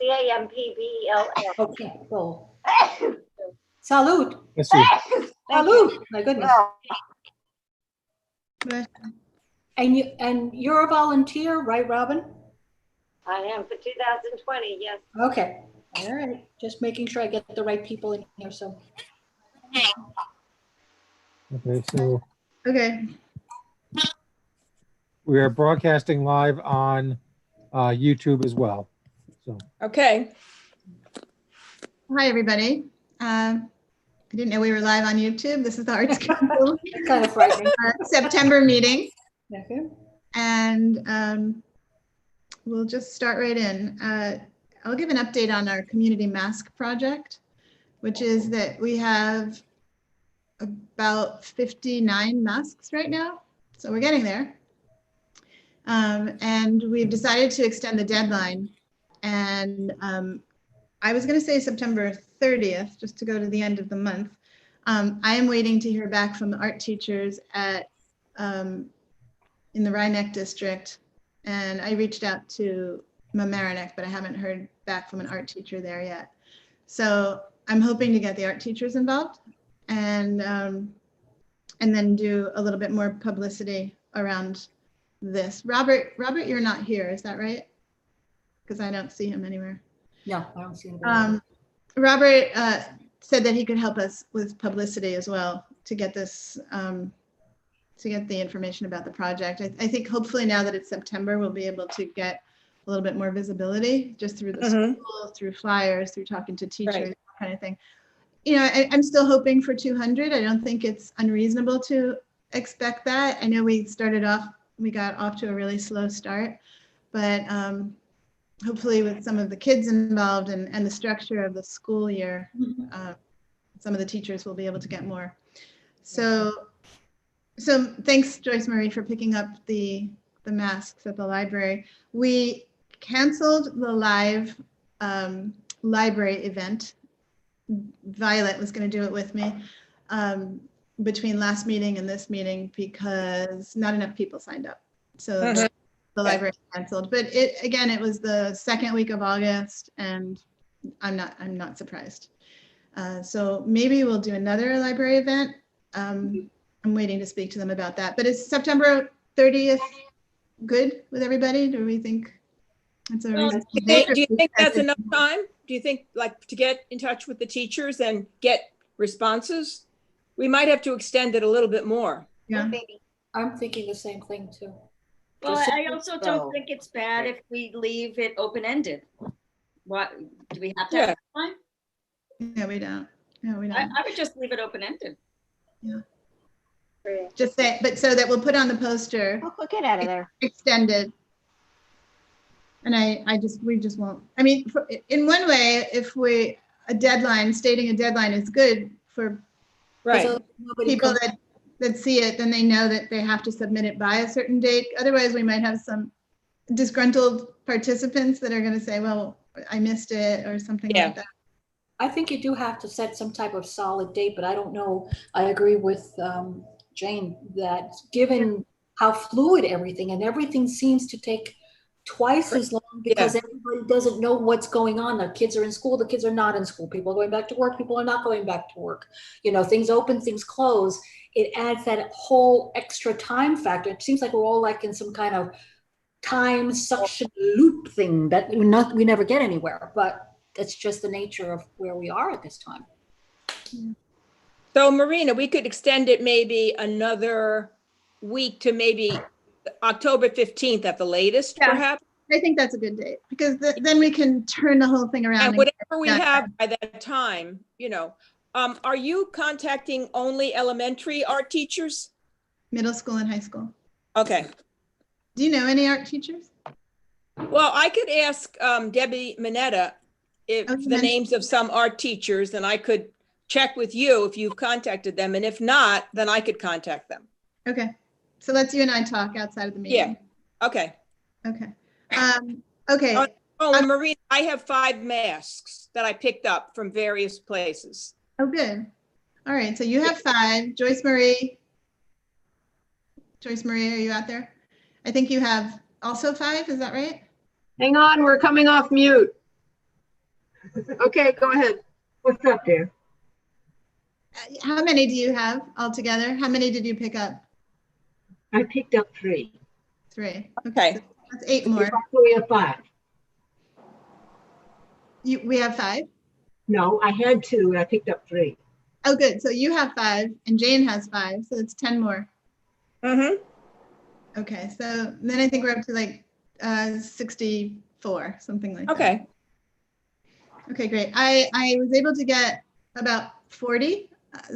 CAMPBELL. Okay, cool. Salute. Let's see. Salute. My goodness. Bless And you're a volunteer, right, Robin? I am for 2020, yes. Okay. All right. Just making sure I get the right people in here. So Okay, so Okay, we are broadcasting live on YouTube as well. So Okay, hi, everybody. I didn't know we were live on YouTube. This is the Arts Council kind of frightening. September meeting. Okay. And we'll just start right in. I'll give an update on our community mask project, which is that we have about 59 masks right now. So we're getting there. And we've decided to extend the deadline. And I was going to say September 30th, just to go to the end of the month. I am waiting to hear back from the art teachers at in the Rhinebeck district, and I reached out to Mamaroneck, but I haven't heard back from an art teacher there yet. So I'm hoping to get the art teachers involved and then do a little bit more publicity around this. Robert, you're not here, is that right? Because I don't see him anywhere. No, I don't see anybody. Robert said that he could help us with publicity as well to get this, to get the information about the project. I think hopefully now that it's September, we'll be able to get a little bit more visibility just through the school, through flyers, through talking to teachers, Right. that kind of thing. You know, I'm still hoping for 200. I don't think it's unreasonable to expect that. I know we got off to a really slow start, but hopefully with some of the kids involved and the structure of the school year, some of the teachers will be able to get more. So thanks, Joyce Marie, for picking up the masks at the library. We canceled the live library event. Violet was going to do it with me between last meeting and this meeting because not enough people signed up. So the library canceled. But it was the second week of August, and I'm not surprised. So maybe we'll do another library event. I'm waiting to speak to them about that. But is September 30th good with everybody? Do we think it's a reasonable date? do you think that's enough time? Do you think like to get in touch with the teachers and get responses? We might have to extend it a little bit more. Yeah. I'm thinking the same thing too. Well, Just I also don't think it's bad if we leave it open-ended. What, do we have to have time? No, we don't. No, we don't. I would just leave it open-ended. Just say, but so that we'll put on the poster Oh, get out of there. extended. And we just won't. I mean, in one way, if stating a deadline is good for Right. So nobody people comes- that see it, then they know that they have to submit it by a certain date. Otherwise, we might have some disgruntled participants that are going to say, well, I missed it or something Yeah. like that. I think you do have to set some type of solid date, but I don't know. I agree with Jane that given how fluid everything and everything seems to take twice as long because everybody doesn't know what's going on. The kids are in school, the kids are not in school. People are going back to work, people are not going back to work. You know, things open, things close. It adds that whole extra time factor. It seems like we're all like in some kind of time suction loop thing that we never get anywhere, but that's just the nature of where we are at this time. So Marina, we could extend it maybe another week to maybe October 15th at the latest, Yeah. perhaps. I think that's a good date because then we can turn the whole thing around. And and whatever we get that have by that time, you know. Are you contacting only elementary art teachers? middle school and high school. Okay. Do you know any art teachers? Well, I could ask Debbie Minetta if Oh, the you names of some art teachers, and I could check with you if you've contacted them. And if not, then I could contact them. Okay. So let's you and I talk outside of the meeting. Yeah. Okay. Okay. Okay. Oh, and Marina, I have 5 masks that I picked up from various places. Oh, good. All right. So you have 5. Joyce Marie, are you out there? I think you have also 5. Is that right? Hang on, we're coming off mute. Okay, go ahead. What's up there? How many do you have altogether? How many did you pick up? I picked up 3. 3. Okay. That's 8 more. So we have 5. We have 5? No, I had 2 and I picked up 3. Oh, good. So you have 5 and Jane has 5. So it's 10 more. Mm-hmm. Okay. So then I think we're up to like 64, something like that. Okay. Okay, great. I was able to get about 40,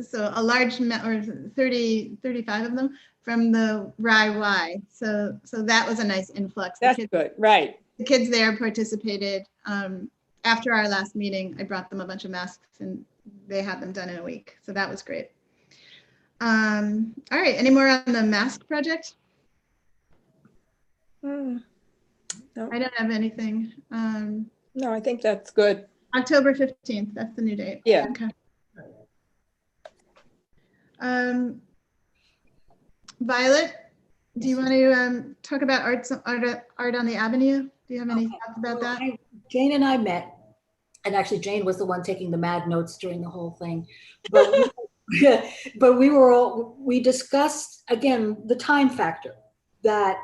so a large or 30, 35 of them from the RIY. So that was a nice influx. That's good. Right. The kids there participated. After our last meeting, I brought them a bunch of masks and they had them done in a week. So that was great. All right, any more on the mask project? Mm, I don't have anything. no, I think that's good. October 15th, that's the new date. Yeah. Okay. Violet, do you want to talk about art on the Avenue? Do you have any thoughts about that? Jane and I met, and actually Jane was the one taking the mad notes during the whole thing. But but we discussed, again, the time factor, that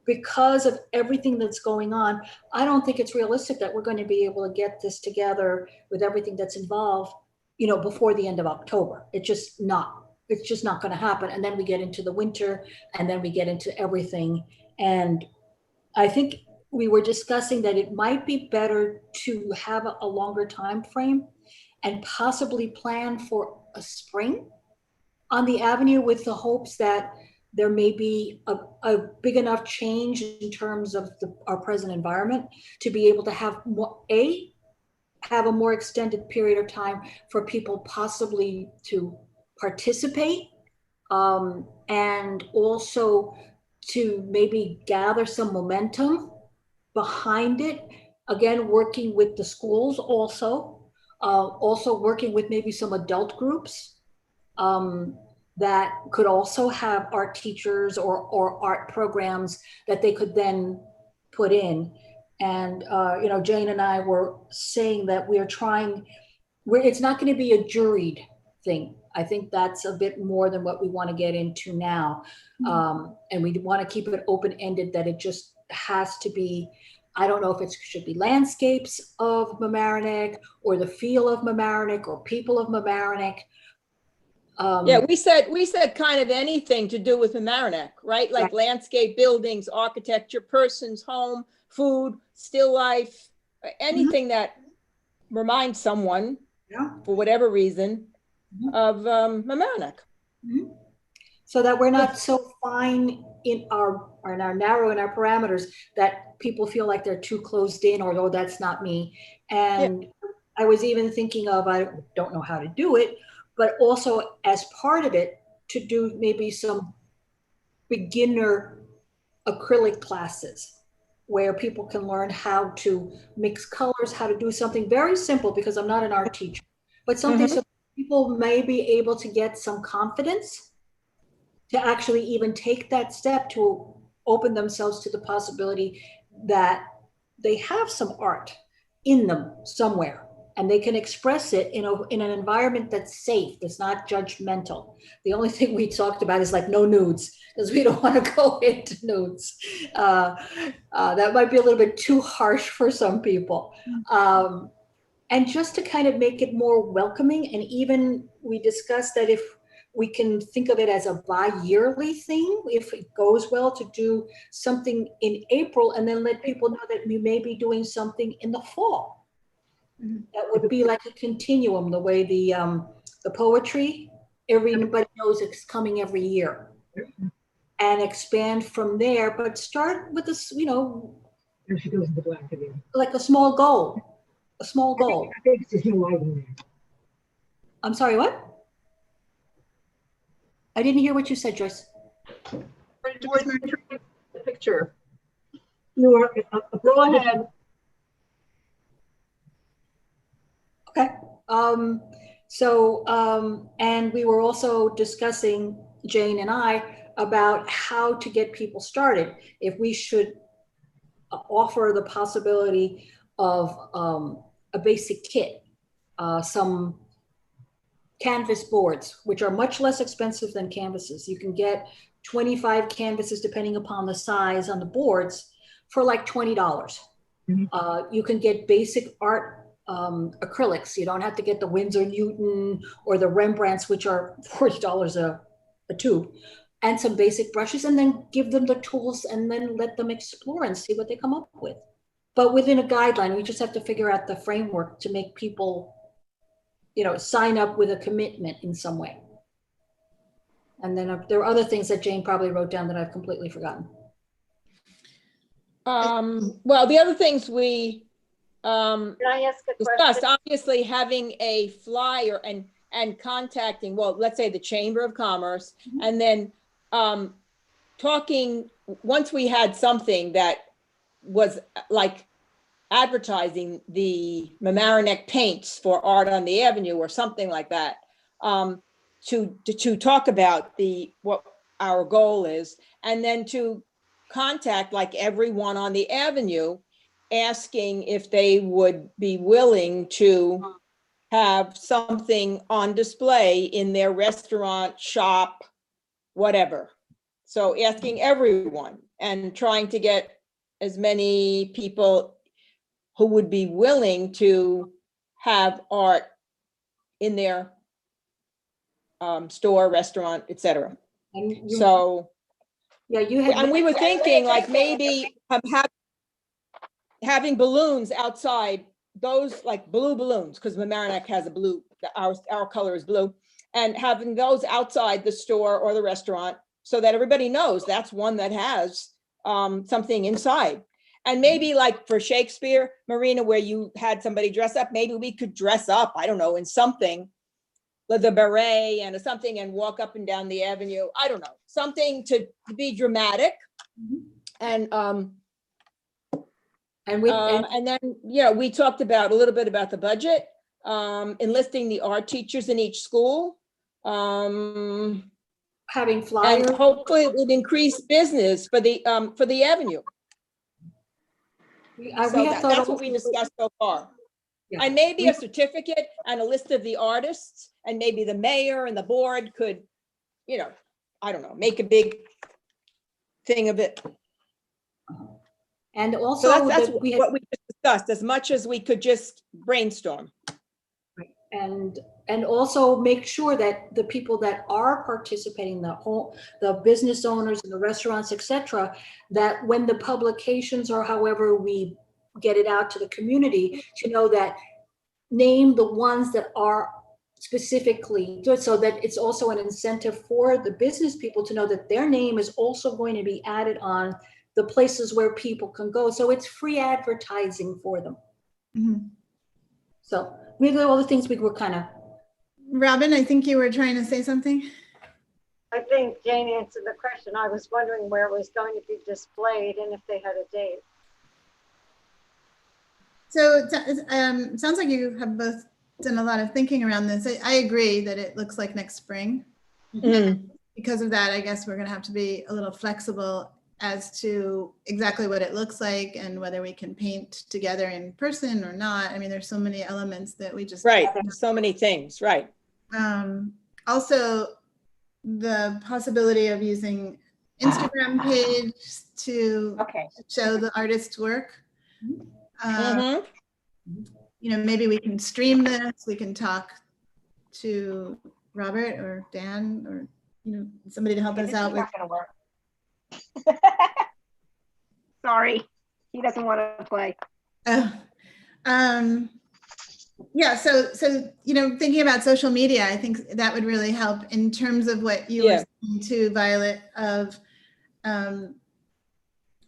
because of everything that's going on, I don't think it's realistic that we're going to be able to get this together with everything that's involved, before the end of October. It's just not going to happen. And then we get into the winter, and then we get into everything. And I think we were discussing that it might be better to have a longer time frame and possibly plan for a spring on the Avenue, with the hopes that there may be a big enough change in terms of our present environment to be able to have have a more extended period of time for people possibly to participate, and also to maybe gather some momentum behind it. Again, working with the schools also working with maybe some adult groups that could also have art teachers or art programs that they could then put in. And, Jane and I were saying that it's not going to be a juried thing. I think that's a bit more than what we want to get into now. And we want to keep it open-ended, that it just has to be, I don't know if it should be landscapes of Mamaroneck or the feel of Mamaroneck or people of Mamaroneck. Yeah, we said kind of anything to do with Mamaroneck, right? Like Right. landscape, buildings, architecture, person's home, food, still life, anything that reminds someone, for whatever reason, of Mamaroneck. So that we're not so fine in our narrow in our parameters that people feel like they're too closed in, or, oh, that's not me. And I was even thinking of, I don't know how to do it, but also as part of it, to do maybe some beginner acrylic classes where people can learn how to mix colors, how to do something very simple, because I'm not an art teacher, but something so people may be able to get some confidence to actually even take that step to open themselves to the possibility that they have some art in them somewhere, and they can express it in an environment that's safe, that's not judgmental. The only thing we talked about is like no nudes, because we don't want to go into nudes. That might be a little bit too harsh for some people. And just to kind of make it more welcoming, and even we discussed that if we can think of it as a bi-yearly thing, if it goes well, to do something in April and then let people know that we may be doing something in the fall. That would be like a continuum, the way the poetry, everybody knows it's coming every year, and expand from there, but start with this, There she goes in the black again. like a small goal. I think it's just no lighting there. I'm sorry, what? I didn't hear what you said, Joyce. The picture. You are, go ahead. Okay. And we were also discussing, Jane and I, about how to get people started. If we should offer the possibility of a basic kit, some canvas boards, which are much less expensive than canvases. You can get 25 canvases, depending upon the size on the boards, for like $20. You can get basic art acrylics. You don't have to get the Winsor Newton or the Rembrandts, which are $40 a tube, and some basic brushes, and then give them the tools and then let them explore and see what they come up with. But within a guideline, we just have to figure out the framework to make people, sign up with a commitment in some way. And then there are other things that Jane probably wrote down that I've completely forgotten. Well, the other things we Can I ask a discussed, question? obviously having a flyer and contacting, well, let's say the Chamber of Commerce, and then talking, once we had something that was like advertising the Mamaroneck paints for art on the avenue or something like that, to talk about what our goal is, and then to contact like everyone on the avenue, asking if they would be willing to have something on display in their restaurant, shop, whatever. So asking everyone and trying to get as many people who would be willing to have art in their store, restaurant, etc. And So, you had, and we were thinking like maybe having balloons outside, those like blue balloons, because Mamaroneck has a blue, our color is blue, and having those outside the store or the restaurant so that everybody knows that's one that has something inside. And maybe like for Shakespeare, Marina, where you had somebody dress up, maybe we could dress up, I don't know, in something, with a beret and something, and walk up and down the avenue. I don't know, something to be dramatic. And then, we talked about a little bit about the budget, enlisting the art teachers in each school. having flyers. And hopefully it would increase business for the avenue. So that's what we discussed so far. Yeah. And maybe a certificate and a list of the artists, and maybe the mayor and the board could, I don't know, make a big thing of it. And also So that's that what we just discussed, as much as we could just brainstorm. and also make sure that the people that are participating, the business owners and the restaurants, etc., that when the publications or however we get it out to the community, to know that, name the ones that are specifically good, so that it's also an incentive for the business people to know that their name is also going to be added on the places where people can go. So it's free advertising for them. Mhm. So these are all the things we were kind of. Robin, I think you were trying to say something. I think Jane answered the question. I was wondering where it was going to be displayed and if they had a date. So it sounds like you have both done a lot of thinking around this. I agree that it looks like next spring. Because of that, I guess we're going to have to be a little flexible as to exactly what it looks like and whether we can paint together in person or not. I mean, there's so many elements that we just. Right, so many things, right. Also, the possibility of using Instagram page to show the artist's work. Maybe we can stream this. We can talk to Robert or Dan or somebody to help us out with. Not gonna work. Sorry, he doesn't want to play. Yeah, so thinking about social media, I think that would really help in terms of what you were saying to Violet, of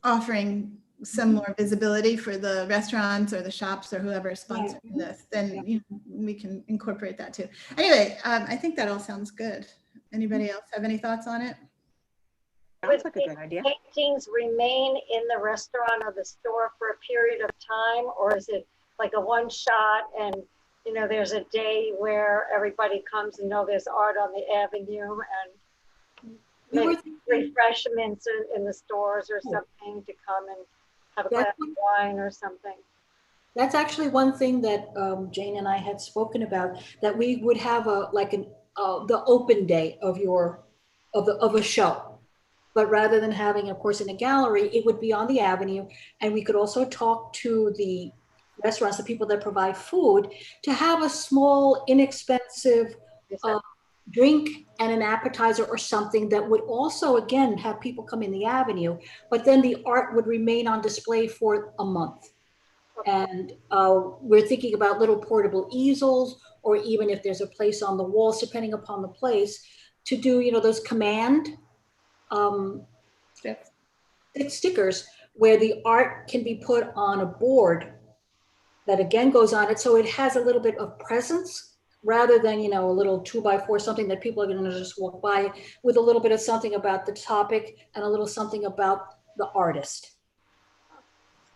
offering some more visibility for the restaurants or the shops or whoever is sponsoring this. Then we can incorporate that too. Anyway, I think that all sounds good. Anybody else have any thoughts on it? Sounds like a good idea. Paintings remain in the restaurant or the store for a period of time, or is it like a one shot and there's a day where everybody comes and there's art on the avenue and maybe refreshments in the stores or something to come and have a glass of wine or something? That's actually one thing that Jane and I had spoken about, that we would have the open day of a show. But rather than having, of course, in a gallery, it would be on the avenue. And we could also talk to the restaurants, the people that provide food, to have a small, inexpensive drink and an appetizer or something that would also, again, have people come in the avenue. But then the art would remain on display for a month. And we're thinking about little portable easels, or even if there's a place on the walls, depending upon the place, to do, those command stickers where the art can be put on a board that again goes on it. So it has a little bit of presence rather than, a little 2x4, something that people are going to just walk by, with a little bit of something about the topic and a little something about the artist.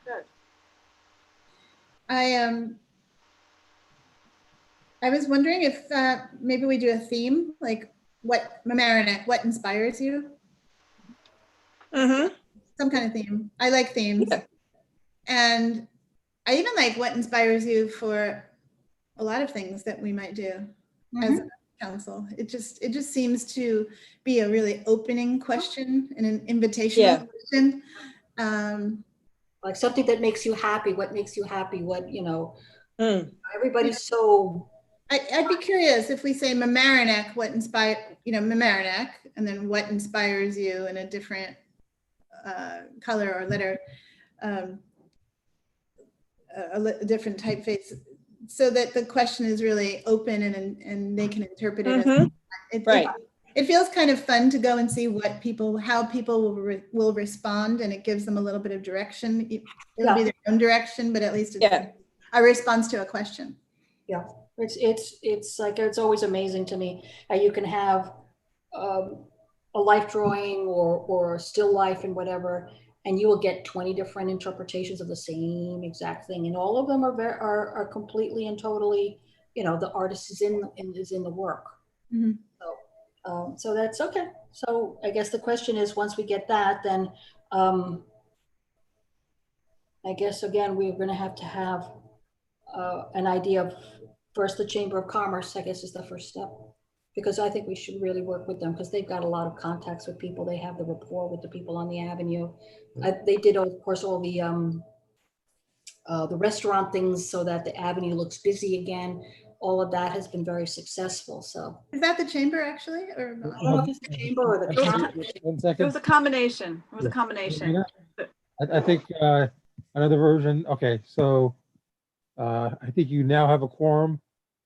Good. I was wondering if maybe we do a theme, like what inspires you? Mm-hmm. Some kind of theme. I like themes. Yeah. And I even like what inspires you for a lot of things that we might do as a council. It just seems to be a really opening question and an invitational question. Like something that makes you happy. What makes you happy? What, everybody's so. I'd be curious if we say Mamaroneck, what inspired, Mamaroneck, and then what inspires you in a different color or letter, a different typeface, so that the question is really open and they can interpret it. It feels kind of fun to go and see how people will respond, and it gives them a little bit of direction. It'll be their own direction, but at least it's a response to a question. Yeah, it's like, it's always amazing to me how you can have a life drawing or a still life and whatever, and you will get 20 different interpretations of the same exact thing, and all of them are completely and totally, the artist is in the work. Mm-hmm. So that's okay. So I guess the question is, once we get that, then I guess again we're going to have an idea of, first, the Chamber of Commerce, I guess, is the first step, because I think we should really work with them, because they've got a lot of contacts with people. They have the rapport with the people on the avenue. They did, of course, all the restaurant things so that the avenue looks busy again. All of that has been very successful. So is that the chamber actually, or I don't know if it's the chamber or the county? 1 second. It was a combination. It was a combination. I think another version. Okay, so I think you now have a quorum,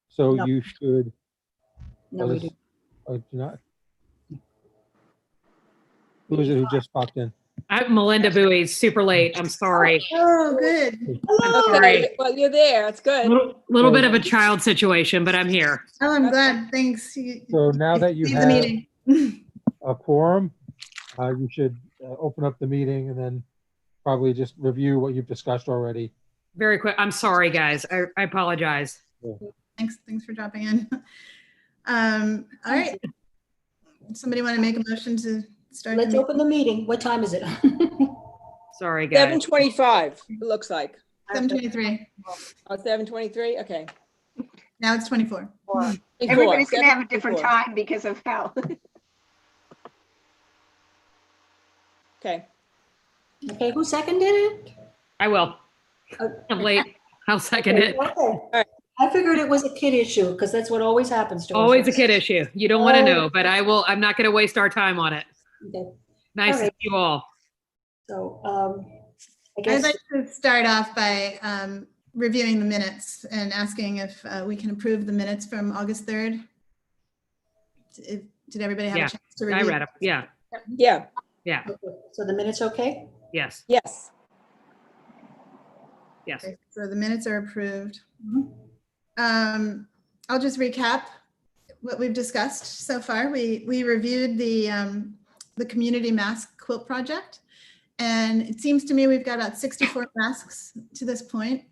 so No. you should. No, we do. Oh, do not. Who is it who just popped in? I'm Melinda Bowie, super late. I'm sorry. Oh, good. I'm sorry. Well, you're there. It's good. Little bit of a child situation, but I'm here. Oh, I'm glad. Thanks. So now that you Leave the have meeting. a quorum, you should open up the meeting and then probably just review what you've discussed already. Very quick. I'm sorry, guys. I apologize. Thanks for dropping in. All right. Somebody want to make a motion to start? Let's open the meeting. What time is it? Sorry, guys. 7:25, it looks like. 7:23. Oh, 7:23, okay. Now it's 24. Everybody's gonna have a different 7:24. time because of how. Okay. Okay, who seconded it? I will. I'm late. I'll second it. Okay. I figured it was a kid issue, because that's what always happens to us. Always a kid issue. You don't want to know, but I'm not going to waste our time on it. Okay. Nice All to right. see you all. So I I'd guess like to start off by reviewing the minutes and asking if we can approve the minutes from August 3rd. Did everybody have a Yeah, chance to review? I read it. Yeah. Yeah, Yeah. okay. So the minutes okay? Yes. yes. Yes. Okay, so the minutes are approved. Mhm. I'll just recap what we've discussed so far. We reviewed the community mask quilt project, and it seems to me we've got about 64 masks to this point.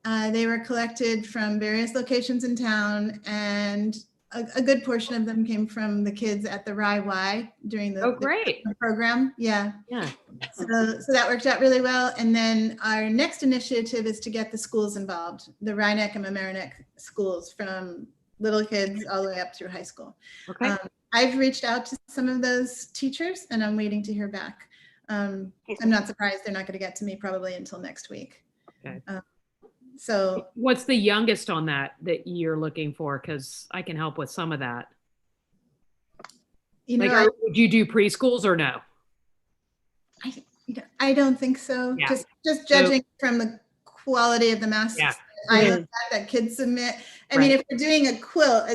They were collected from various locations in town, and a good portion of them came from the kids at the RYY during the, Oh, great. the program. Yeah. Yeah. So that worked out really well. And then our next initiative is to get the schools involved, the Rhinebeck and Mamaroneck schools, from little kids all the way up through high school. Okay. I've reached out to some of those teachers and I'm waiting to hear back. I'm not surprised they're not going to get to me probably until next week. Okay. So What's the youngest on that you're looking for? Because I can help with some of that. you know, Like, would you do preschools or no? I don't think so. Yeah. Just judging from the quality of the masks Yeah. I look at that kids submit. I mean, if we're doing a quilt,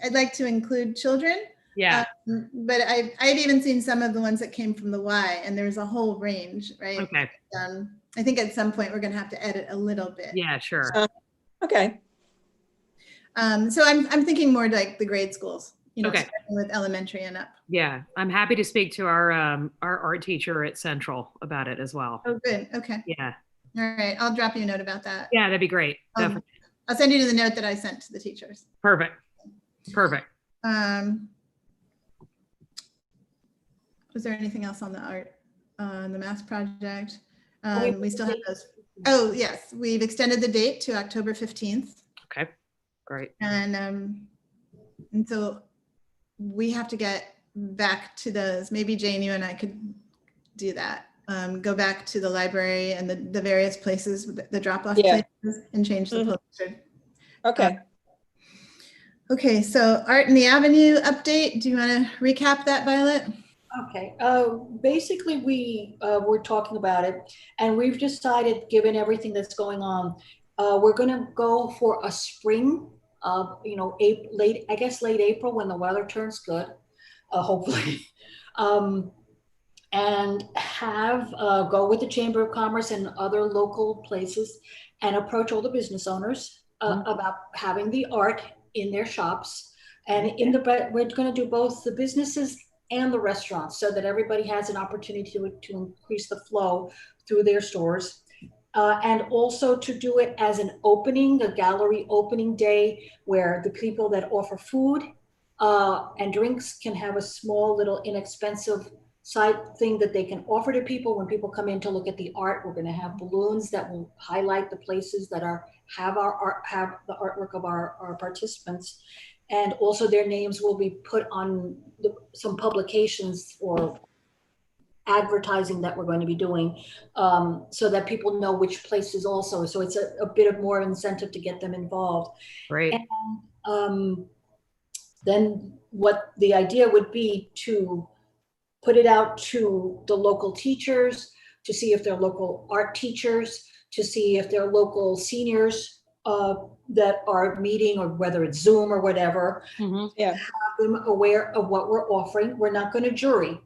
I'd like to include children. Yeah. But I've even seen some of the ones that came from the Y, and there's a whole range, right? Okay. I think at some point we're going to have to edit a little bit. Yeah, sure. Okay. So I'm thinking more like the grade schools, you know, Okay. starting with elementary and up. Yeah. I'm happy to speak to our art teacher at Central about it as well. Oh, good. Okay. Yeah. All right. I'll drop you a note about that. Yeah, that'd be great. Definitely. I'll send you the note that I sent to the teachers. Perfect. Perfect. Was there anything else on the art, the math project? We still have those. Oh, yes. We've extended the date to October 15th. Okay. Great. And so we have to get back to those. Maybe Jane, you and I could do that. Go back to the library and the various places, the drop-off places, and change the poster. Okay. Okay, so Art in the Avenue update. Do you want to recap that, Violet? Okay, basically we were talking about it and we've decided, given everything that's going on, we're gonna go for a spring, you know, late April when the weather turns good, hopefully. And have, go with the Chamber of Commerce and other local places and approach all the business owners about having the art in their shops. And we're gonna do both the businesses and the restaurants so that everybody has an opportunity to increase the flow through their stores. And also to do it as an opening, a gallery opening day where the people that offer food and drinks can have a small little inexpensive side thing that they can offer to people when people come in to look at the art. We're going to have balloons that will highlight the places that have the artwork of our participants. And also their names will be put on some publications or advertising that we're going to be doing so that people know which places also. So it's a bit of more incentive to get them involved. Great. And then what the idea would be to put it out to the local teachers, to see if they're local art teachers, to see if they're local seniors that are meeting, or whether it's Zoom or whatever, Yeah. have them aware of what we're offering. We're not going to jury.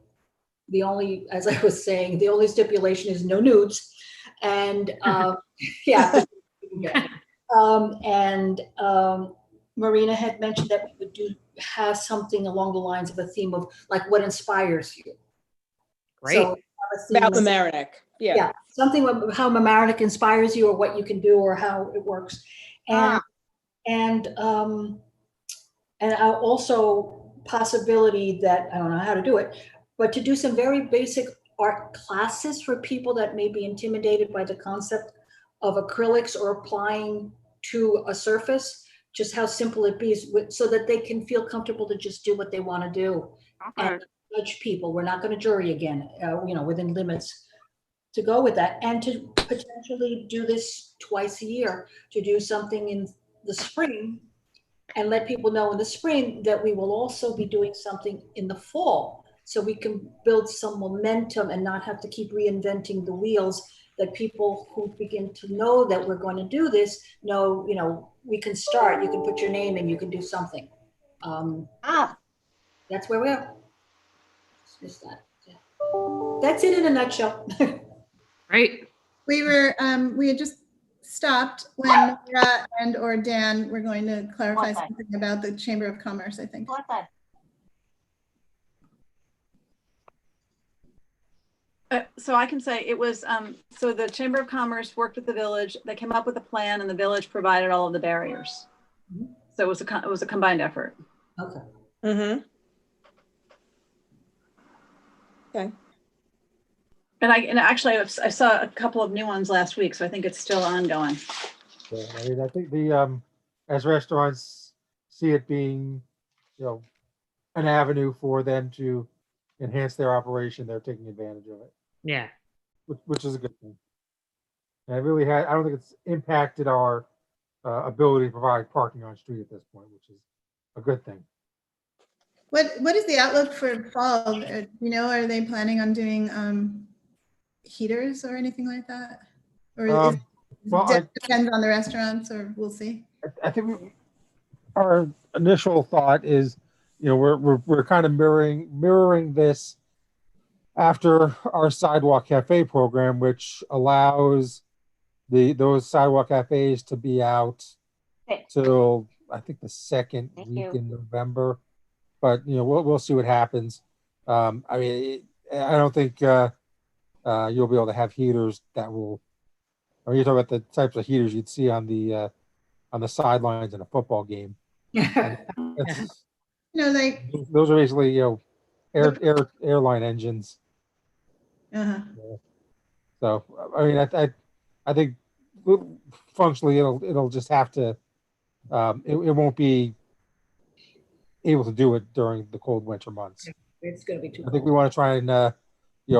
The only, as I was saying, the only stipulation is no nudes. And yeah. Marina had mentioned that we would have something along the lines of a theme of like what inspires you. Great. So, About the Mamaroneck. Yeah. Something about how Mamaroneck inspires you, or what you can do, or how it works. And also possibility that, I don't know how to do it, but to do some very basic art classes for people that may be intimidated by the concept of acrylics or applying to a surface, just how simple it be, so that they can feel comfortable to just do what they want to do. Okay. And judge people. We're not going to jury again, you know, within limits to go with that, and to potentially do this twice a year, to do something in the spring and let people know in the spring that we will also be doing something in the fall, so we can build some momentum and not have to keep reinventing the wheels, that people who begin to know that we're going to do this know, you know, we can start, you can put your name in, you can do something. That's where we are. It's just that. Yeah. That's it in a nutshell. Right. We had just stopped when Nora and or Dan were going to clarify something about the Chamber of Commerce, I think. So I can say it was, so the Chamber of Commerce worked with the village. They came up with a plan and the village provided all of the barriers. So it was a combined effort. Okay. Mm-hmm. Okay. And actually, I saw a couple of new ones last week, so I think it's still ongoing. Yeah, I mean, I think as restaurants see it being, an avenue for them to enhance their operation, they're taking advantage of it, Yeah. which is a good thing. And I don't think it's impacted our ability to provide parking on street at this point, which is a good thing. What is the outlook for fall? Are they planning on doing heaters or anything like that? Or depends on the restaurants, or we'll see. I think our initial thought is, we're kind of mirroring this after our sidewalk cafe program, which allows those sidewalk cafes to be out till I think the second week in November. But we'll see what happens. I mean, I don't think you'll be able to have heaters that will. Or you're talking about the types of heaters you'd see on the sidelines in a football game. That's, Like those are basically airline engines. So I mean, I think functionally it'll just have to. It won't be able to do it during the cold winter months. It's going to be too I think cold. we want to try and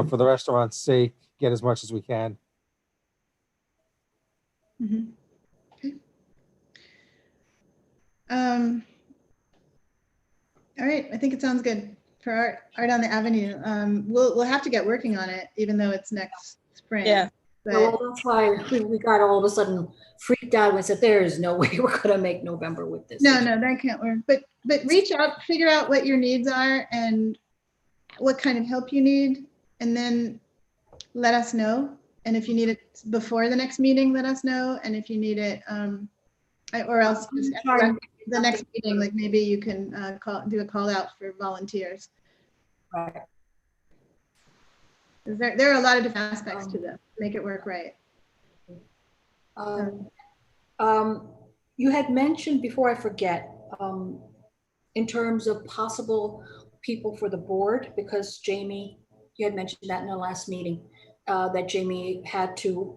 for the restaurant's sake, get as much as we can. Okay. All right, I think it sounds good for Art on the Avenue. We'll have to get working on it, even though it's next spring. Yeah. Well, that's why we got all of a sudden freaked out and said, there is no way we're going to make November with this. No, that can't work. But reach out, figure out what your needs are and what kind of help you need, and then let us know. And if you need it before the next meeting, let us know. And if you need it, or else just the next meeting, like maybe you can do a call out for volunteers. Right. There are a lot of different aspects to this. Make it work right. You had mentioned, before I forget, in terms of possible people for the board, because Jamie, you had mentioned that in the last meeting, that Jamie had to,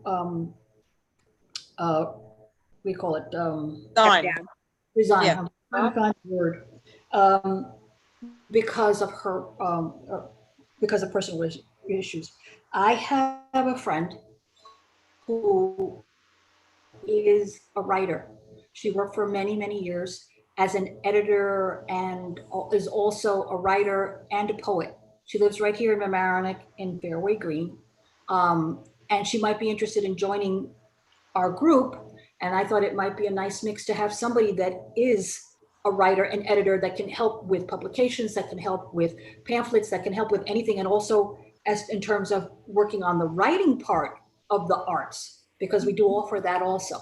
we call it, resign. Yeah. I'm trying to find the word. Because of her, because of personal issues. I have a friend who is a writer. She worked for many, many years as an editor and is also a writer and a poet. She lives right here in Mamaroneck in Fairway Green. And she might be interested in joining our group. And I thought it might be a nice mix to have somebody that is a writer and editor that can help with publications, that can help with pamphlets, that can help with anything. And also as in terms of working on the writing part of the arts, because we do offer that also.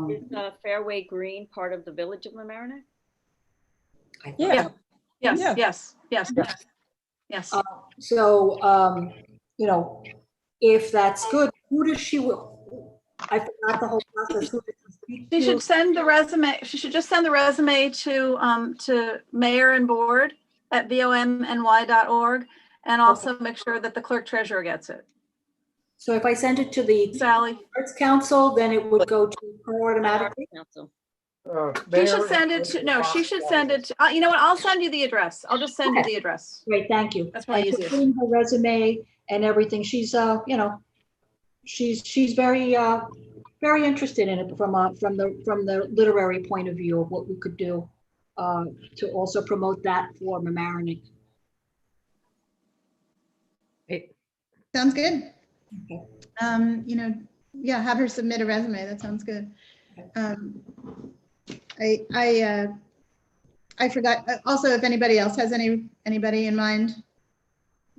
Is Fairway Green part of the Village of Mamaroneck? Yeah. Yes. So, if that's good, who does she, I forgot the whole process. Who does she speak She to? should send the resume. She should just send the resume to mayor and board at vomny.org, and also make sure that the clerk treasurer gets it. So if I send it to the Sally. Arts Council, then it would go to her automatically? She should send it to, no, she should send it to, you know what, I'll send you the address. I'll just send you the address. Great, thank you. That's probably And easiest. putting her resume and everything, she's, she's very, very interested in it from the literary point of view of what we could do to also promote that for Mamaroneck. Sounds good. Okay. Have her submit a resume. That sounds good. I forgot. Also, if anybody else has anybody in mind,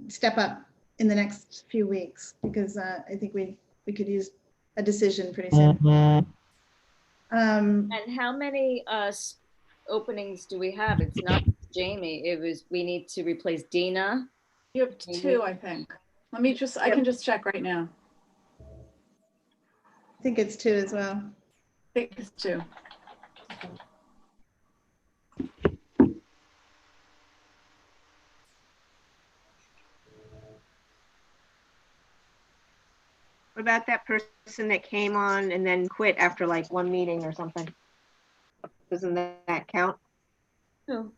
step up in the next few weeks, because I think we could use a decision pretty soon. And how many openings do we have? It's not Jamie. We need to replace Dina. You have two, I think. I can just check right now. I think it's two as well. I think it's two. about that person that came on and then quit after like one meeting or something? Doesn't that count? Who?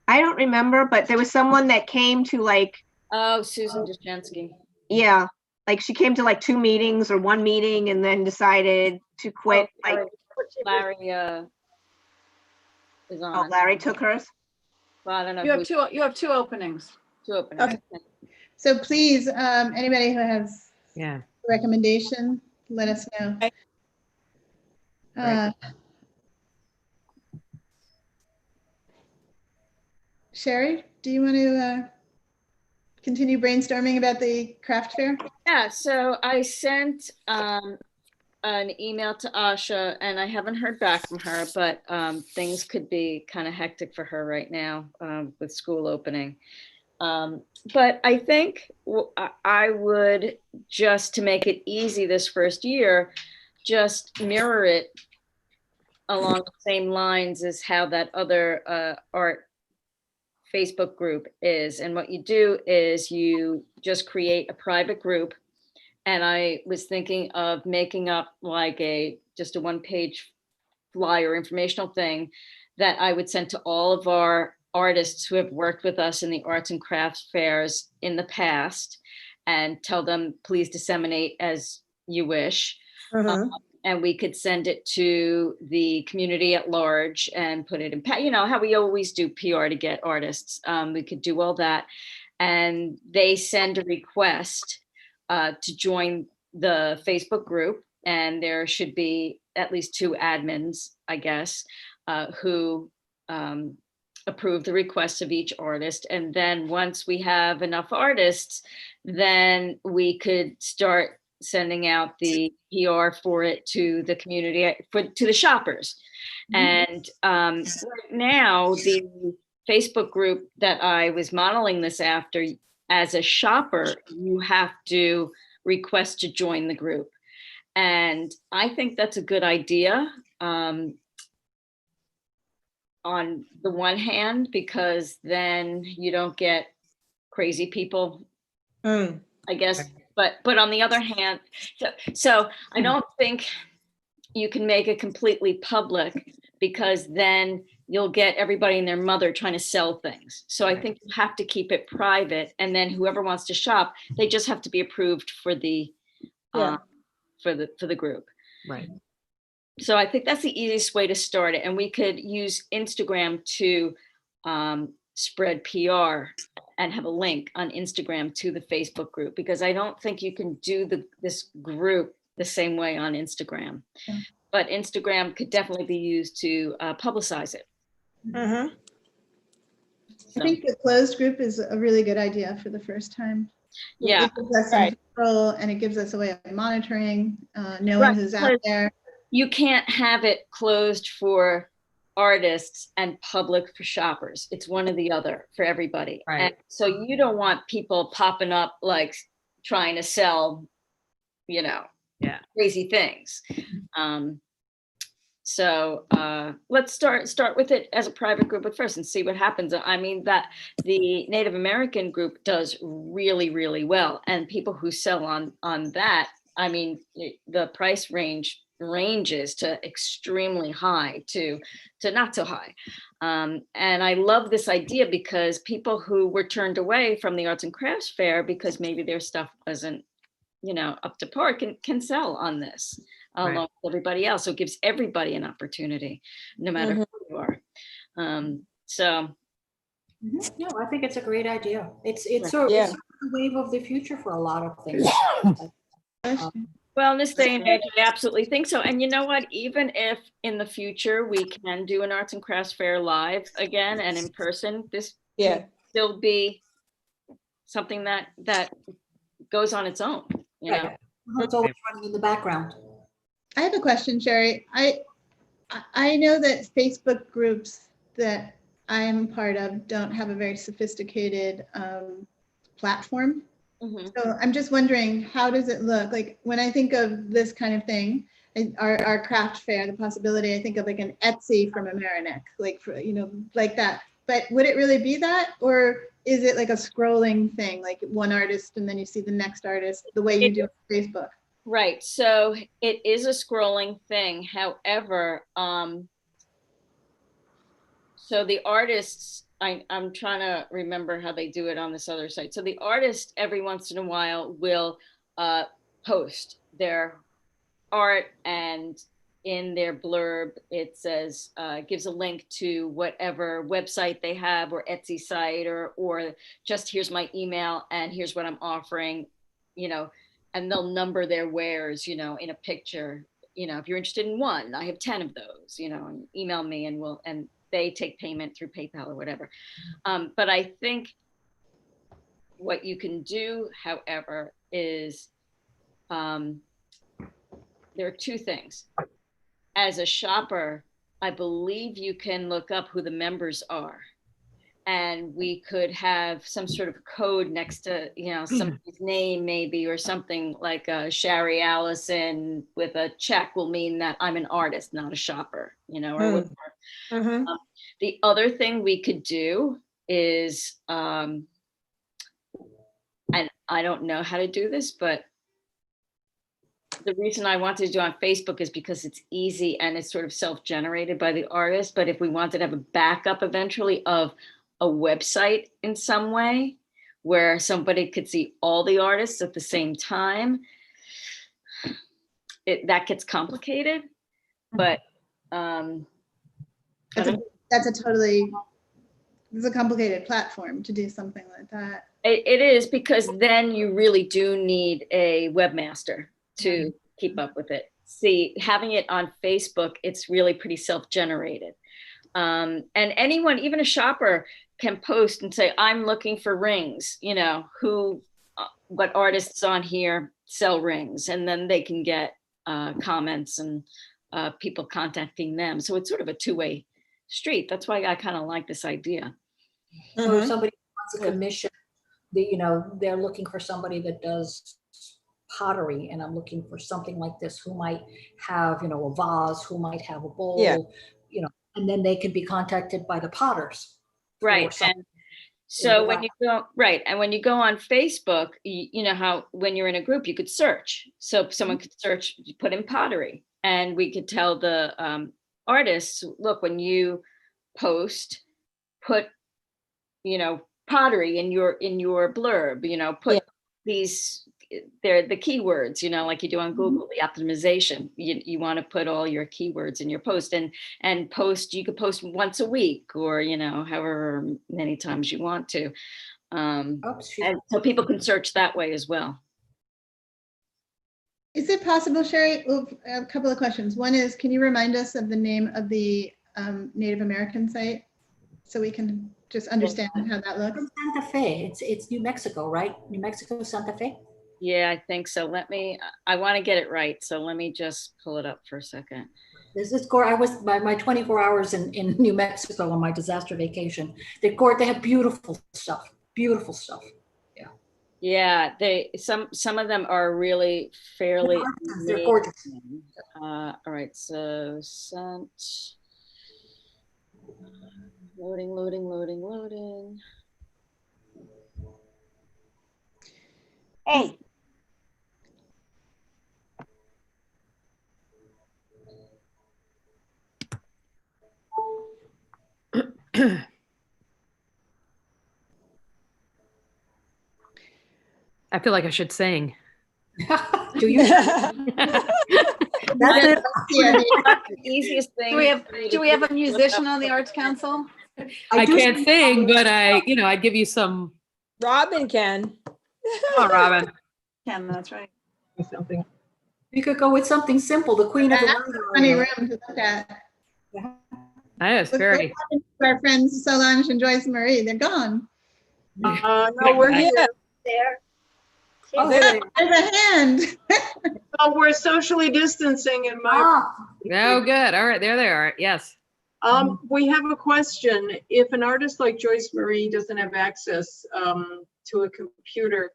I don't remember, but there was someone that came to like, Oh, Susan Jashansky. yeah, like she came to like 2 meetings or 1 meeting and then decided to quit. Oh, Like, Larry is oh, on. Larry took hers. Well, I don't know. You have two openings. Two openings. Okay. So please, anybody who has Yeah. a recommendation, let us know. Sherry, do you want to continue brainstorming about the craft fair? Yeah, so I sent an email to Asha and I haven't heard back from her, but things could be kind of hectic for her right now with school opening. But I think I would, just to make it easy this first year, just mirror it along the same lines as how that other art Facebook group is. And what you do is you just create a private group. And I was thinking of making up like just a 1-page flyer informational thing that I would send to all of our artists who have worked with us in the arts and crafts fairs in the past, and tell them, please disseminate as you wish. And we could send it to the community at large and put it in, you know, how we always do PR to get artists. We could do all that. And they send a request to join the Facebook group. And there should be at least 2 admins, I guess, who approve the requests of each artist. And then once we have enough artists, then we could start sending out the PR for it to the community, to the shoppers. And right now, the Facebook group that I was modeling this after, as a shopper, you have to request to join the group. And I think that's a good idea. On the one hand, because then you don't get crazy people, I guess. But on the other hand, so I don't think you can make it completely public, because then you'll get everybody and their mother trying to sell things. So I think you have to keep it private, and then whoever wants to shop, they just have to be approved for the for the group. Right. So I think that's the easiest way to start it. And we could use Instagram to spread PR and have a link on Instagram to the Facebook group, because I don't think you can do this group the same way on Instagram. Yeah. But Instagram could definitely be used to publicize it. I think the closed group is a really good idea for the first time. Yeah, it gives us some control, and it gives us a way of monitoring, knowing who's out there. You can't have it closed for artists and public for shoppers. It's one or the other for everybody. Right. And so you don't want people popping up like trying to sell, you know, crazy things. So let's start with it as a private group at first and see what happens. I mean, that the Native American group does really, really well, and people who sell on that, I mean, the price ranges to extremely high to not so high. And I love this idea, because people who were turned away from the arts and crafts fair because maybe their stuff wasn't, you know, up to par, can sell on this along with everybody else. So it gives everybody an opportunity, no matter who you are. So. No, I think it's a great idea. It's sort of the wave of the future for a lot of things. Well, in this day and age, I absolutely think so. And you know what? Even if in the future we can do an arts and crafts fair live again and in person, this can still be something that goes on its own. You know? It's always running in the background. I have a question, Sherry. I know that Facebook groups that I'm part of don't have a very sophisticated platform. So I'm just wondering, how does it look? Like when I think of this kind of thing, our craft fair, the possibility, I think of like an Etsy from Amerenik, like, for, you know, like that. But would it really be that? Or is it like a scrolling thing, like one artist and then you see the next artist, the way you do on Facebook? Right, so it is a scrolling thing. However, so the artists, I'm trying to remember how they do it on this other site. So the artist every once in a while will post their art, and in their blurb, it says, gives a link to whatever website they have or Etsy site, or just here's my email and here's what I'm offering, you know, and they'll number their wares, you know, in a picture. You know, if you're interested in one, I have 10 of those, you know, and email me and they take payment through PayPal or whatever. But I think what you can do, however, is there are two things. As a shopper, I believe you can look up who the members are. And we could have some sort of code next to, you know, somebody's name maybe, or something like Sherry Allison with a check will mean that I'm an artist, not a shopper, you know, or whatever. The other thing we could do is, and I don't know how to do this, but the reason I wanted to do on Facebook is because it's easy and it's sort of self-generated by the artist. But if we wanted to have a backup eventually of a website in some way where somebody could see all the artists at the same time, that gets complicated. But That's a complicated platform to do something like that. It is, because then you really do need a webmaster to keep up with it. See, having it on Facebook, it's really pretty self-generated. And anyone, even a shopper, can post and say, I'm looking for rings, you know, what artists on here sell rings, and then they can get comments and people contacting them. So it's sort of a two-way street. That's why I kind of like this idea. So if somebody wants a commission, you know, they're looking for somebody that does pottery, and I'm looking for something like this, who might have, you know, a vase, who might have a bowl, you know, and then they can be contacted by the potters. Right. And so when you go, right. And when you go on Facebook, you know how, when you're in a group, you could search. So someone could search, put in pottery, and we could tell the artists, look, when you post, put, you know, pottery in your blurb, you know, put these, they're the keywords, you know, like you do on Google, the optimization. You want to put all your keywords in your post, and post, you could post once a week, or, you know, however many times you want to. And so people can search that way as well. Is it possible, Sherry, a couple of questions. One is, can you remind us of the name of the Native American site so we can just understand how that looks? Santa Fe, it's New Mexico, right? New Mexico, Santa Fe? Yeah, I think so. I want to get it right. So let me just pull it up for a second. I was my 24 hours in New Mexico on my disaster vacation. They have beautiful stuff. Yeah. Yeah, some of them are really fairly. They're gorgeous. All right, so sent. Loading. Hey. I feel like I should sing. Do you? That's it. The easiest thing. Do we have a musician on the Arts Council? I can't sing, but I'd give you some. Robin can. Oh, Robin. Yeah, that's right. Something. We could go with something simple. The Queen of the That's a funny room to look at. That is Look very. what happened to our friends Solange and Joyce Marie. They're gone. No, we're here. There. Oh, There's a hand. Oh, we're socially distancing in my. Oh, good. All right, there they are. Yes. We have a question. If an artist like Joyce Marie doesn't have access to a computer,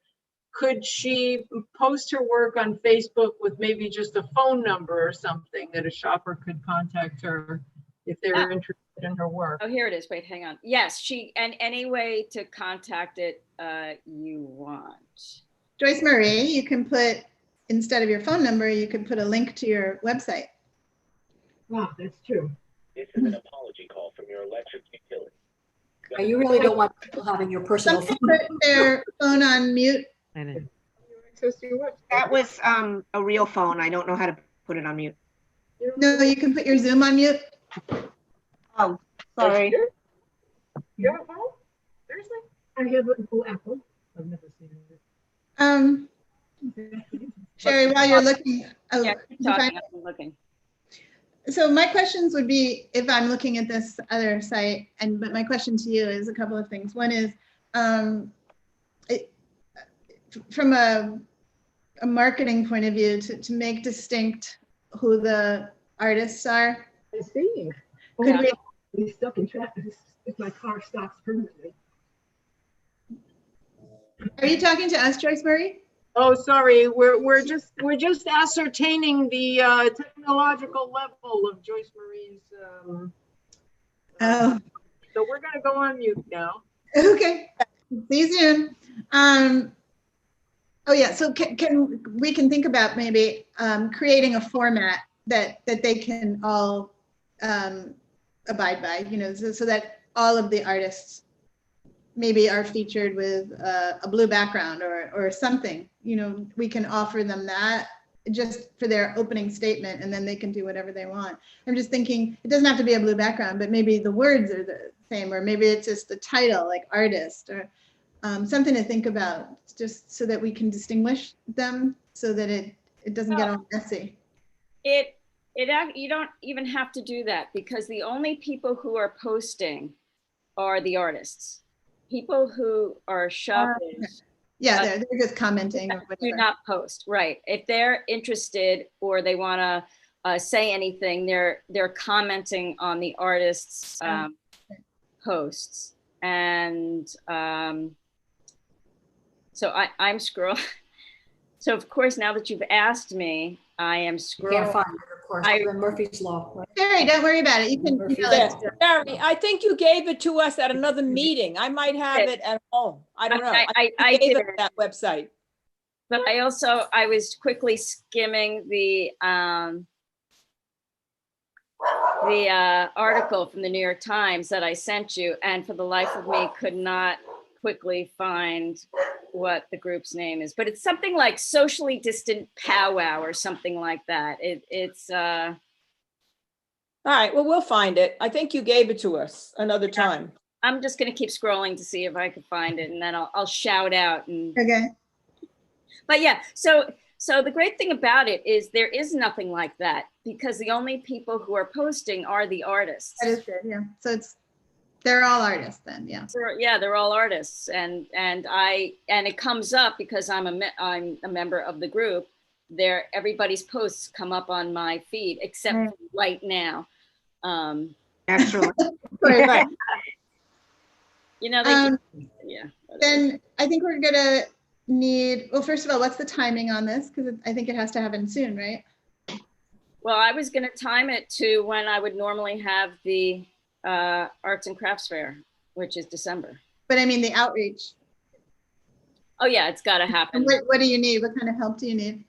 could she post her work on Facebook with maybe just a phone number or something that a shopper could contact her if they were interested in her work? Oh, here it is. Wait, hang on. Yes, and any way to contact it you want. Joyce Marie, you can put instead of your phone number, you could put a link to your website. Wow, that's true. This is an apology call from your electric utility. You really don't want people having your personal Some phone. put their phone on mute. I know. That was a real phone. I don't know how to put it on mute. No, you can put your Zoom on mute. Oh, sorry. You have a phone? Seriously? I have a full Apple. I've never seen it. Sherry, while you're looking, oh, Yeah, you find- talking, I'm looking. so my questions would be, if I'm looking at this other site, but my question to you is a couple of things. One is, from a marketing point of view, to make distinct who the artists are, I see. could we, He's stuck in traffic if my car stops permanently. are you talking to us, Joyce Marie? Oh, sorry. We're just ascertaining the technological level of Joyce Marie's. Oh, So we're gonna go on mute now. okay. See you soon. Oh yeah, so we can think about maybe creating a format that they can all abide by, you know, so that all of the artists maybe are featured with a blue background or something, you know, we can offer them that just for their opening statement, and then they can do whatever they want. I'm just thinking, it doesn't have to be a blue background, but maybe the words are the same, or maybe it's just the title, like artist, or something to think about, just so that we can distinguish them, so that it doesn't get all messy. You don't even have to do that, because the only people who are posting are the artists. People who are shoppers Yeah, they're just commenting or do whatever. not post, right? If they're interested or they want to say anything, they're commenting on the artist's posts. And so I'm scrolling. So of course, now that you've asked me, I am You scrolling. can't find it, of course, other than Murphy's Law. Right? Sherry, don't worry about it. You can, you know, Yes, like, Barry, I think you gave it to us at another meeting. I might have it at home. I don't know. I gave did. it that website. But I was quickly skimming the article from the New York Times that I sent you, and for the life of me could not quickly find what the group's name is. But it's something like Socially Distant Powwow or something like that. It's All right, well, we'll find it. I think you gave it to us another time. I'm just gonna keep scrolling to see if I can find it, and then I'll shout out. And okay. but yeah, so the great thing about it is there is nothing like that, because the only people who are posting are the artists. That is good, yeah. So they're all artists then, yeah. Yeah, they're all artists, and it comes up because I'm a member of the group. Everybody's posts come up on my feed except right now. Excellent. Right. You know, yeah. Then I think we're gonna need, well, first of all, what's the timing on this? Because I think it has to happen soon, right? Well, I was gonna time it to when I would normally have the Arts and Crafts Fair, which is December. But I mean the outreach. Oh yeah, it's gotta happen. And what do you need? What kind of help do you need?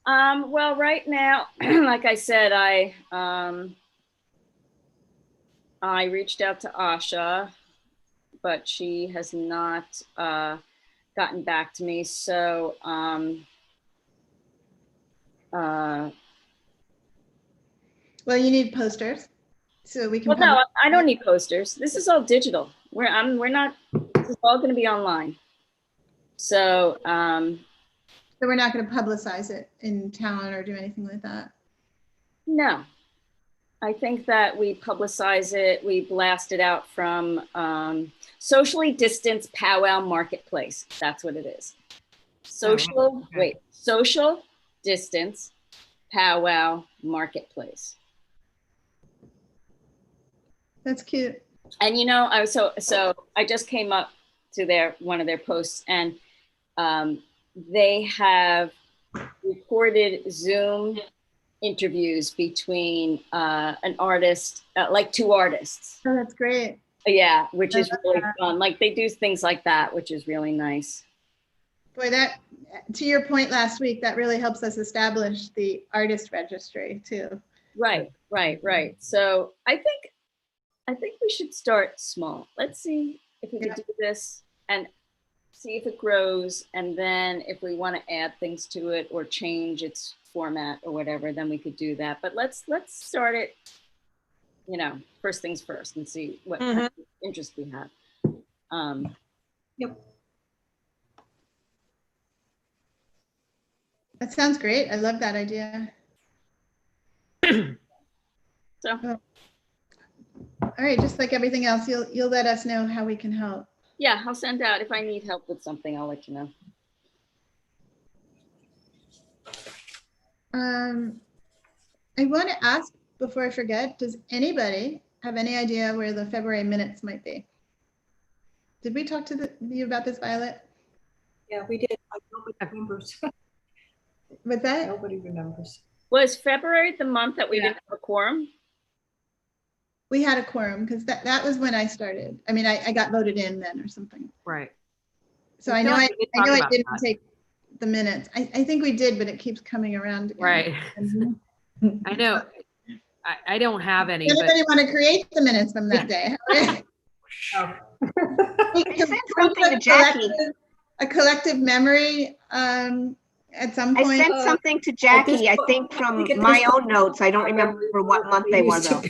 Well, right now, like I said, I reached out to Asha, but she has not gotten back to me. So, well, you need posters, so we can. well, no, I don't need posters. This is all digital. We're not. This is all going to be online. So. So we're not going to publicize it in town or do anything like that? No, I think that we publicize it, we blast it out from Socially Distanced Powwow Marketplace. That's what it is. Social Distance Powwow Marketplace. That's cute. And you know, so I just came up to one of their posts, and they have recorded Zoom interviews between an artist, like two artists. Oh, that's great. Yeah, which is really fun. Like they do things like that, which is really nice. Boy, that, to your point last week, that really helps us establish the artist registry too. Right, right. So I think we should start small. Let's see if we can do this and see if it grows. And then if we want to add things to it or change its format or whatever, then we could do that. But let's start it, you know, first things first and see what kind of interest we have. Yep. That sounds great. I love that idea. So, all right, just like everything else, you'll let us know how we can help. yeah, I'll send out, if I need help with something, I'll let you know. I want to ask before I forget, does anybody have any idea where the February minutes might be? Did we talk to you about this, Violet? Yeah, we did. Nobody remembers. With that? Nobody remembers. Was February the month that we didn't have a quorum? We had a quorum because that was when I started. I mean, I got voted in then or something. Right. So I I feel know like we did talk I about didn't that. take the minutes. I think we did, but it keeps coming around again. Right. I know. I don't have any, Does but anybody want to create the minutes from that day? I sent something to Jackie. A collective memory at some I point. sent something to Jackie, I think from my own notes. I don't remember what month they were though.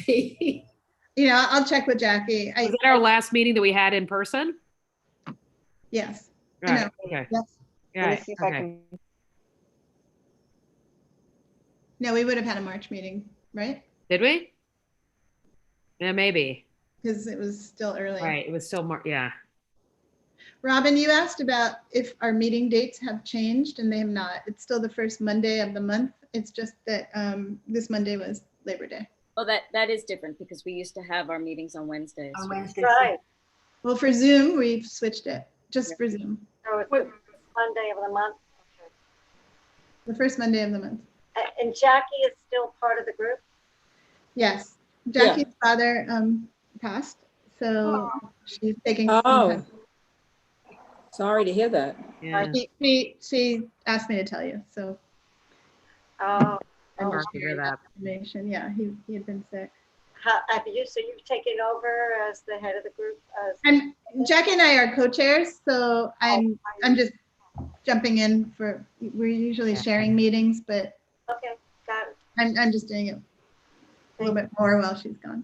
You know, I'll check with Jackie. was that our last meeting that we had in person? Yes. I Right. know. Okay. Yes. Let me Yeah. see if I Okay. can. No, we would have had a March meeting, right? Did we? Yeah, maybe. Because it was still early. Right. It was still more. Yeah. Robin, you asked about if our meeting dates have changed, and they have not. It's still the first Monday of the month. It's just that this Monday was Labor Day. Oh, that is different because we used to have our meetings on Wednesdays. On Wednesday. Right. Well, for Zoom, we've switched it, just for Zoom. So it's the Monday of the month. The first Monday of the month. And Jackie is still part of the group? Yes. Jackie's father passed, so she's taking some Oh, time. sorry to hear that. Yeah. She asked me to tell you, so. Oh, I'm Sorry just to hear sharing that. information. Yeah, he had been sick. so you've taken over as the head of the group? Jackie and I are co-chairs, so I'm just jumping in for, we're usually sharing meetings, but Okay, got it. I'm just doing it a little bit more while she's gone.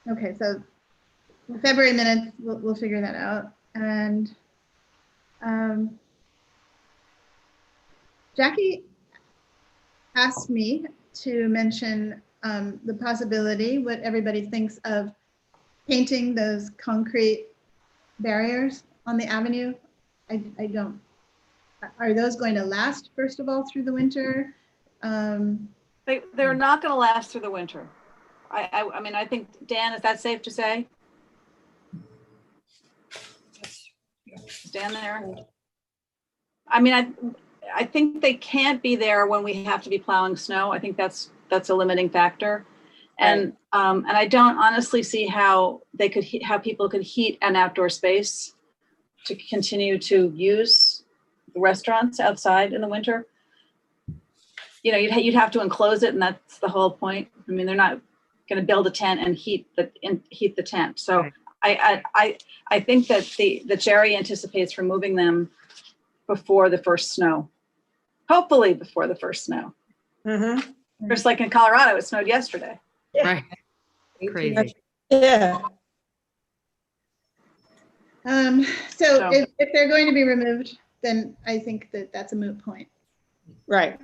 Okay, so the February minutes, we'll figure that out. And Jackie asked me to mention the possibility, what everybody thinks of painting those concrete barriers on the avenue. I don't, are those going to last, first of all, through the winter? They're not going to last through the winter. I mean, I think, Dan, is that safe to say? Is Dan there? I mean, I think they can't be there when we have to be plowing snow. I think that's a limiting factor. And I don't honestly see how they could, how people could heat an outdoor space to continue to use the restaurants outside in the winter. You know, you'd have to enclose it, and that's the whole point. I mean, they're not going to build a tent and heat the tent. So Right. I think that the Jerry anticipates removing them before the first snow. Hopefully before the first snow. Just like in Colorado, it snowed yesterday. Right. Crazy. Yeah. So if they're going to be removed, then I think that that's a moot point. Right.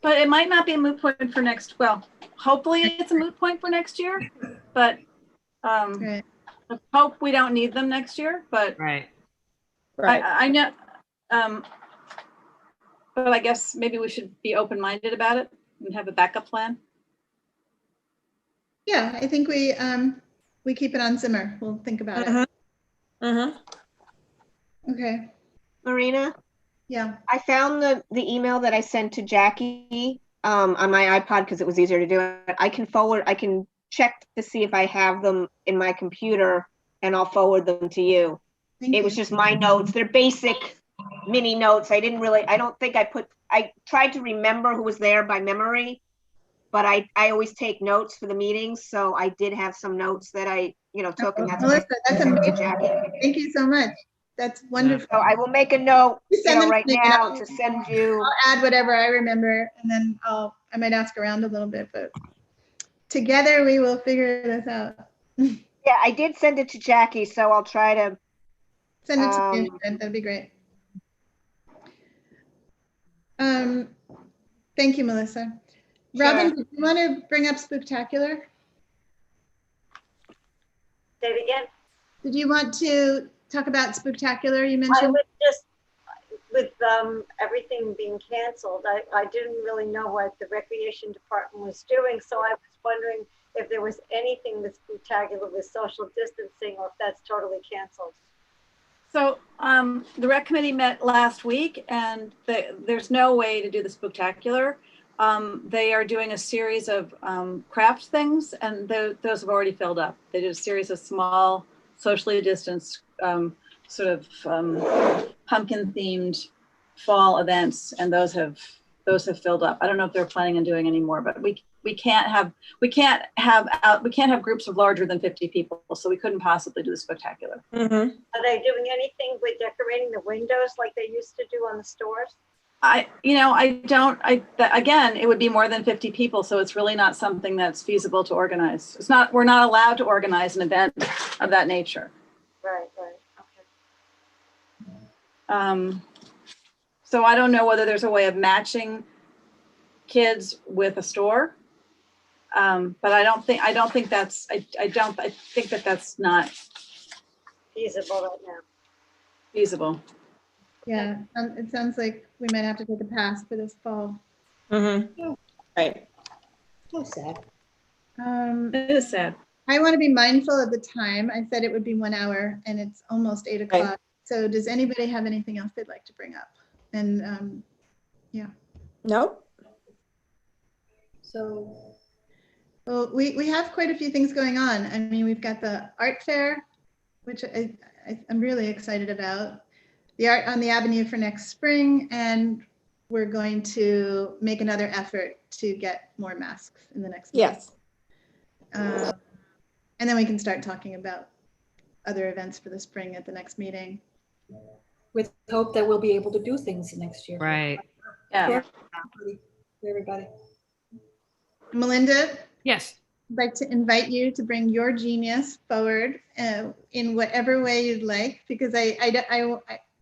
But it might not be a moot point for next, well, hopefully it's a moot point for next year, but Right. I hope we don't need them next year, but Right. Right. I know, but I guess maybe we should be open-minded about it and have a backup plan. Yeah, I think we keep it on simmer. We'll think about it. Okay, Marina, yeah. I found the email that I sent to Jackie on my iPod because it was easier to do it. I can check to see if I have them in my computer and I'll forward them to you. Thank It was you. just my notes. They're basic mini notes. I don't think I tried to remember who was there by memory, but I always take notes for the meetings. So I did have some notes that I, took, and that's what Melissa, I that's sent to amazing. Jackie. Thank you so much. That's wonderful. So I will make a note, You send them right to me, now and to send you. I'll add whatever I remember, and then I might ask around a little bit, but together we will figure this out. Yeah, I did send it to Jackie, so I'll try to. Send it to me, and that'd be great. Thank you, Melissa. Robin, Sure. do you want to bring up Spooktacular? Say it again. Did you want to talk about Spooktacular you I mentioned? would just, with everything being canceled, I didn't really know what the recreation department was doing. So I was wondering if there was anything that's spectacular with social distancing or if that's totally canceled. So the rec committee met last week, and there's no way to do the Spooktacular. They are doing a series of craft things, and those have already filled up. They did a series of small, socially distanced, sort of pumpkin-themed fall events, and those have filled up. I don't know if they're planning on doing any more, but we can't have groups of larger than 50 people, so we couldn't possibly do the Spooktacular. Mm-hmm. Are they doing anything with decorating the windows like they used to do on the stores? Again, it would be more than 50 people, so it's really not something that's feasible to organize. We're not allowed to organize an event of that nature. Right, okay. So I don't know whether there's a way of matching kids with a store. But I think that that's not Feasible right now. feasible. Yeah, it sounds like we might have to take a pass for this fall. Mm-hmm. Right. So sad. It is sad. I want to be mindful of the time. I said it would be 1 hour, and it's almost 8 o'clock. Right. So does anybody have anything else they'd like to bring up? And No? So, well, we have quite a few things going on. I mean, we've got the art fair, which I'm really excited about. The art on the avenue for next spring, and we're going to make another effort to get more masks in the next month. Yes. And then we can start talking about other events for the spring at the next meeting. with hope that we'll be able to do things next year. Right. Yeah. For everybody. Melinda, Yes. I'd like to invite you to bring your genius forward in whatever way you'd like, because I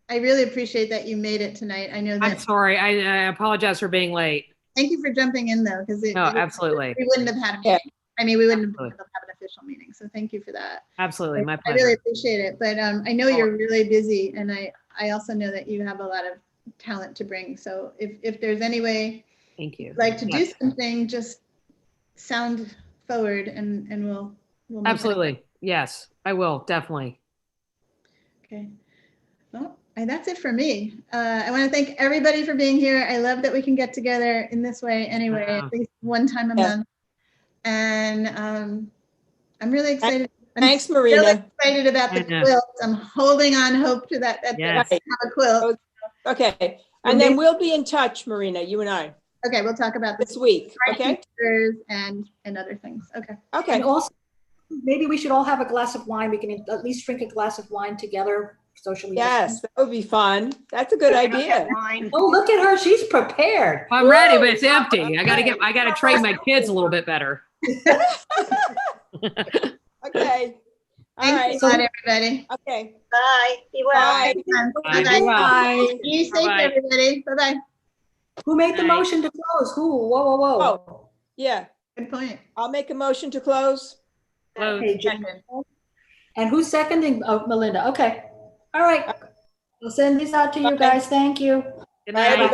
really appreciate that you made it tonight. I know I'm that. sorry. I apologize for being late. Thank you for jumping in though, because No, absolutely. we wouldn't have had a Yeah. meeting. I mean, we wouldn't have been Absolutely. able to have an official meeting. So thank you for that. Absolutely. My I really pleasure. appreciate it. But I know you're really busy, and I also know that you have a lot of talent to bring. So if there's any way Thank you. you'd like to do Yes. something, just sound forward and we'll make it. Absolutely. Yes, I will. Definitely. Okay. Well, that's it for me. I want to thank everybody for being here. I love that we can get together in this way anyway, Yeah. at least one time a Yeah. month. And I'm really excited. I'm Thanks, really Marina. excited about the I know. quilts. I'm holding on hope to that Yes. I have a quilt. Okay. And then we'll be in touch, Marina, you and I, Okay, we'll talk about this this week. Okay? and other things. Okay. Okay. And also, maybe we should all have a glass of wine. We can at least drink a glass of wine together socially. Yes, that would be fun. That's a good idea. Wine. Oh, look at her. She's prepared. I'm ready, but it's empty. I gotta train my kids a little bit better. Okay. All Thanks right. a lot, everybody. Okay. Bye. Be well. Bye. Bye. Bye-bye. Bye. Be safe, Bye-bye. everybody. Bye-bye. Who made the Night. motion to close? Who? Whoa, whoa, whoa. Oh, yeah. Good point. I'll make a motion to close. Close. Okay, Jen. And who's seconding? Oh, Melinda. Okay. All right. We'll send these out to you Bye. guys. Thank you. Good Bye, night. everybody.